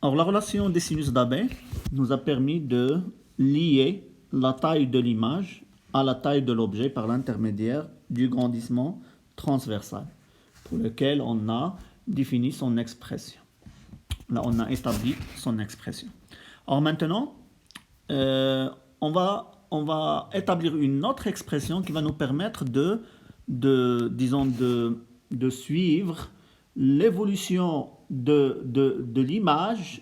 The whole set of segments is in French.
Alors, la relation des sinus d'Abbe nous a permis de lier la taille de l'image à la taille de l'objet par l'intermédiaire du grandissement transversal, pour lequel on a défini son expression. Là, on a établi son expression. Alors maintenant, on va établir une autre expression qui va nous permettre de suivre l'évolution de l'image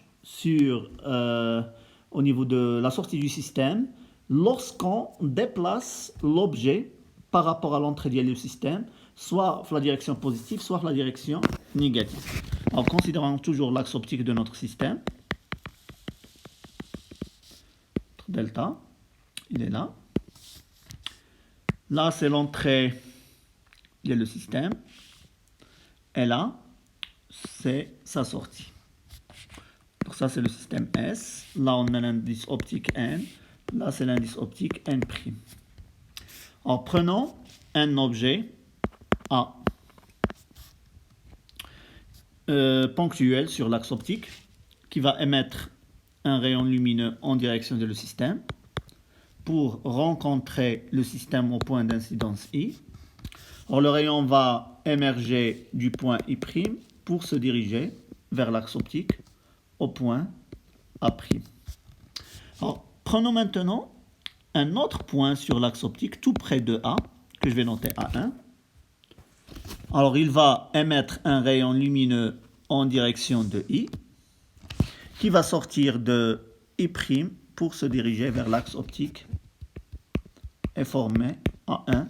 au niveau de la sortie du système lorsqu'on déplace l'objet par rapport à l'entrée du système, soit la direction positive, soit la direction négative. Alors, considérons toujours l'axe optique de notre système. Delta, il est là. Là, c'est l'entrée de le système. Et là, c'est sa sortie. Donc ça, c'est le système S. Là, on a l'indice optique N. Là, c'est l'indice optique N'. Alors, prenons un objet A ponctuel sur l'axe optique qui va émettre un rayon lumineux en direction de le système pour rencontrer le système au point d'incidence I. Alors, le rayon va émerger du point I' pour se diriger vers l'axe optique au point A'. Alors, prenons maintenant un autre point sur l'axe optique tout près de A, que je vais noter A1. Alors, il va émettre un rayon lumineux en direction de I, qui va sortir de I' pour se diriger vers l'axe optique et former A1'.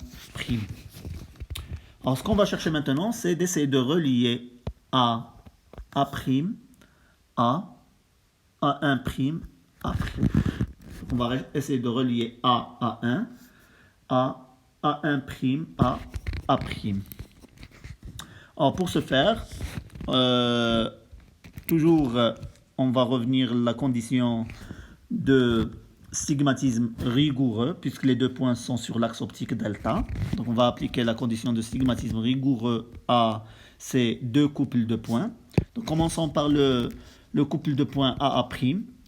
Alors, ce qu'on va chercher maintenant, c'est d'essayer de relier A', A', A1', A'. On va essayer de relier A à 1, A, A1', A'. Alors, pour ce faire, toujours, on va revenir à la condition de stigmatisme rigoureux, puisque les deux points sont sur l'axe optique delta. Donc, on va appliquer la condition de stigmatisme rigoureux à ces deux couples de points. Donc, commençons par le couple de points AA'.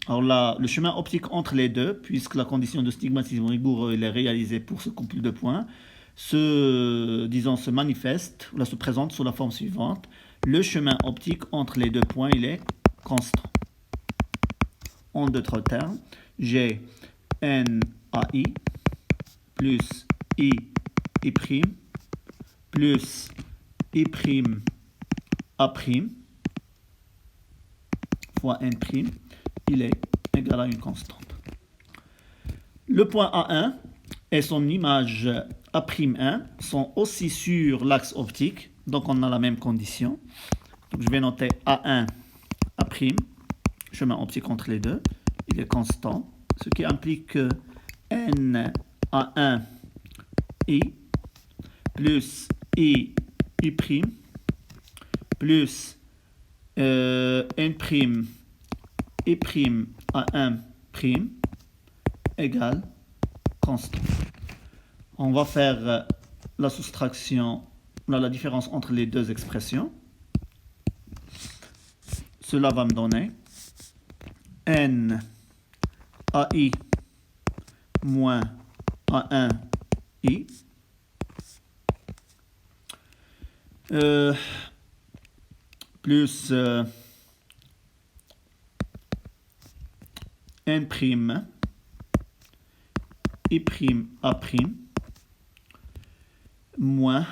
Alors là, le chemin optique entre les deux, puisque la condition de stigmatisme rigoureux est réalisée pour ce couple de points, se manifeste, ou là, se présente sous la forme suivante. Le chemin optique entre les deux points, il est constant. En d'autres termes, j'ai NAI plus I' plus I'A' fois N', il est égal à une constante. Le point A1 et son image A'1 sont aussi sur l'axe optique, donc on a la même condition. Donc je vais noter A1, A', chemin optique entre les deux, il est constant, ce qui implique que NA1 I plus I' plus N' I', égale constant. On va faire la soustraction, la différence entre les deux expressions. Cela va me donner N AI moins A1 I plus N' I'A' moins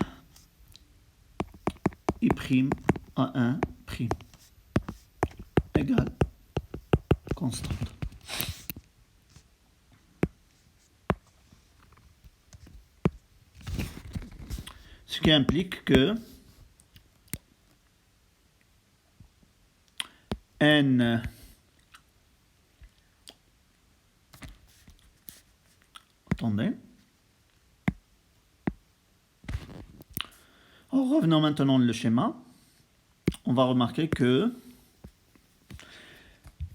I'A', égale constante. Ce qui implique que N attendez. Alors, revenons maintenant au schéma. On va remarquer que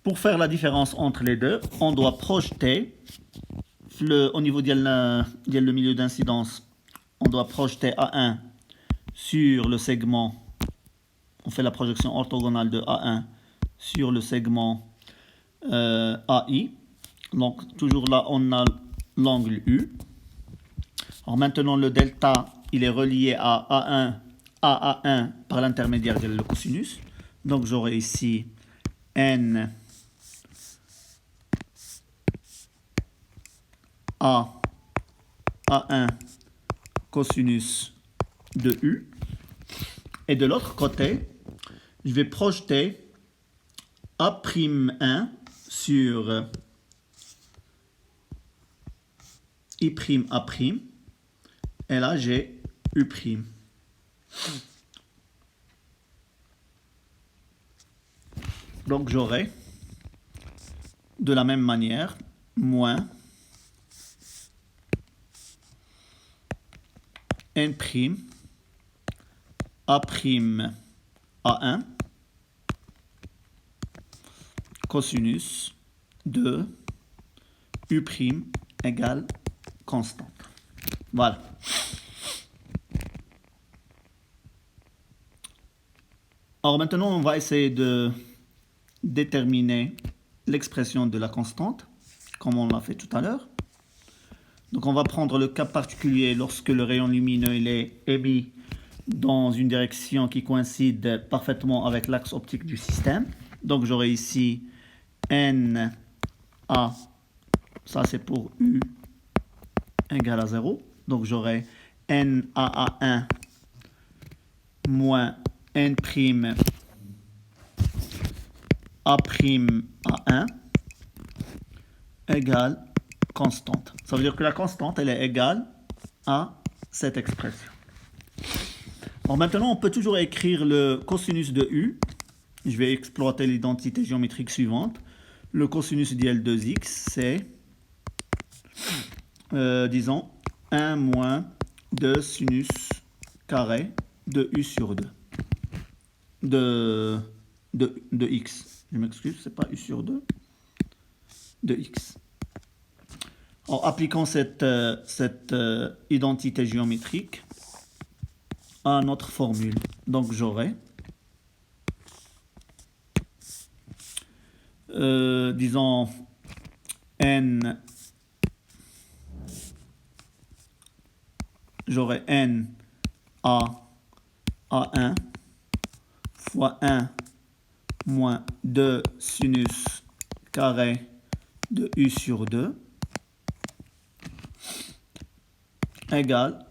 pour faire la différence entre les deux, on doit projeter au niveau le milieu d'incidence, on doit projeter A1 sur le segment, on fait la projection orthogonale de A1 sur le segment AI. Donc toujours là, on a l'angle U. Alors maintenant, le delta, il est relié à A1 par l'intermédiaire de le cosinus. Donc j'aurai ici N A1 cosinus de U. Et de l'autre côté, je vais projeter A'1 sur I'A'. Et là, j'ai U'. Donc j'aurai de la même manière moins N' A', cosinus de U' égale constante. Voilà. Alors maintenant, on va essayer de déterminer l'expression de la constante, comme on l'a fait tout à l'heure. Donc on va prendre le cas particulier lorsque le rayon lumineux il est émis dans une direction qui coïncide parfaitement avec l'axe optique du système. Donc j'aurai ici NA, ça c'est pour U égale à 0. Donc j'aurai NAA1 moins N' A'1 égale constante. Ça veut dire que la constante, elle est égale à cette expression. Alors maintenant, on peut toujours écrire le cosinus de U. Je vais exploiter l'identité géométrique suivante. Le cosinus d'L2x, c'est, disons, 1 moins 2 sinus carré de U sur 2. De x. Je m'excuse, c'est pas U sur 2. De x. En appliquant cette identité géométrique à notre formule. Donc j'aurai, disons, n, j'aurai n A1 fois 1 moins 2 sinus carré de U sur 2 égale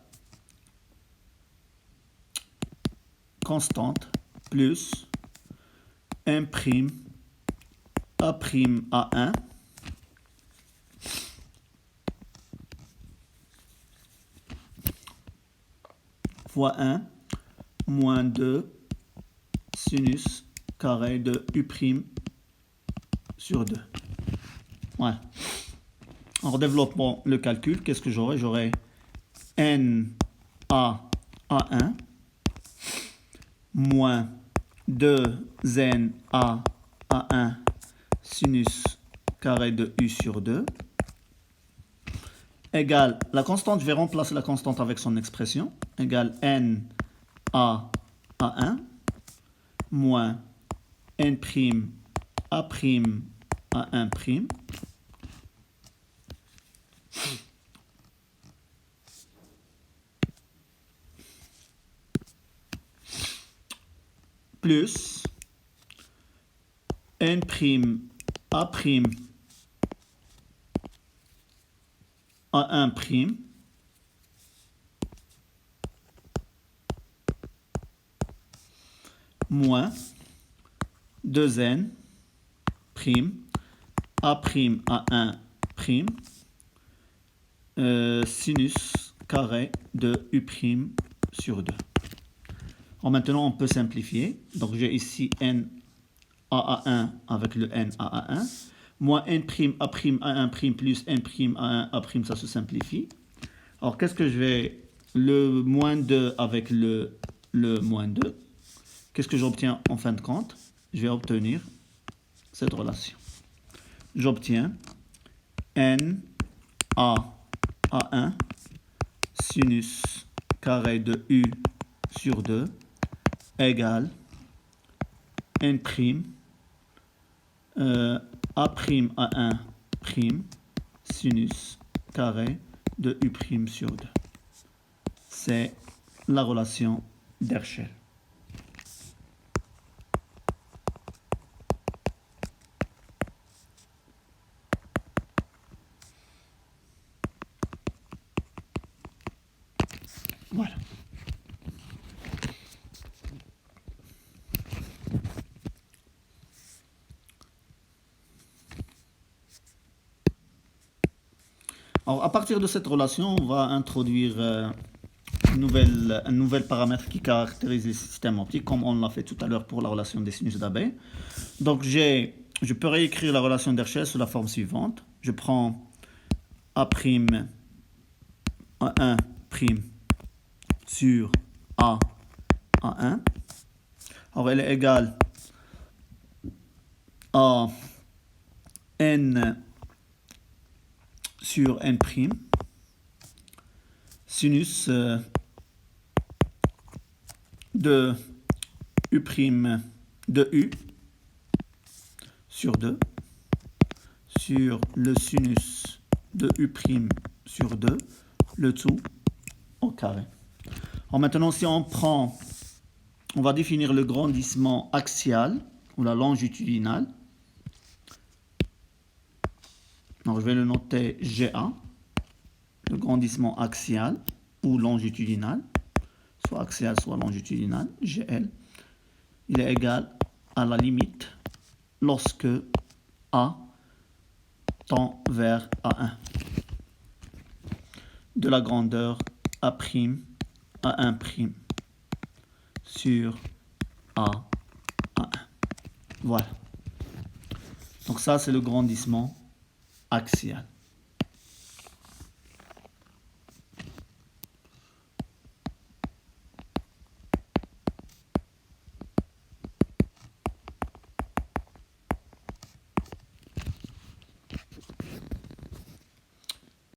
constante plus 1' A'1 fois 1 moins 2 sinus carré de U' sur 2. Voilà. En développant le calcul, qu'est-ce que j'aurai? J'aurai NA A1 moins 2N A1 sinus carré de U sur 2 égale, la constante, je vais remplacer la constante avec son expression, égale N A1 moins N' A'1' plus N' A'1' moins 2N prime A'1' sinus carré de U' sur 2. Alors maintenant, on peut simplifier. Donc j'ai ici N A1 avec le N A1, moins N' A'1' plus N' A'1', ça se simplifie. Alors qu'est-ce que je vais... Le moins 2 avec le moins 2. Qu'est-ce que j'obtiens en fin de compte? Je vais obtenir cette relation. J'obtiens N A1 sinus carré de U sur 2 égale N' A'(A1' sinus carré de U' sur 2. C'est la relation d'Herschel. Voilà. Alors, à partir de cette relation, on va introduire un nouvel paramètre qui caractérise les systèmes optiques, comme on l'a fait tout à l'heure pour la relation des sinus d'Abbe. Donc, je peux réécrire la relation d'Herschel sous la forme suivante. Je prends A'(A1' sur A'(A1). Alors, elle est égale à N sur N', sinus de U' de U sur 2 sur le sinus de U' sur 2, le tout au carré. Alors maintenant, si on va définir le grandissement axial ou la longitudinale. Alors, je vais le noter GA, le grandissement axial ou longitudinal, soit axial, soit longitudinal, GL, il est égal à la limite lorsque A tend vers A1 de la grandeur A'(A1' sur A'(A1). Voilà. Donc ça, c'est le grandissement axial.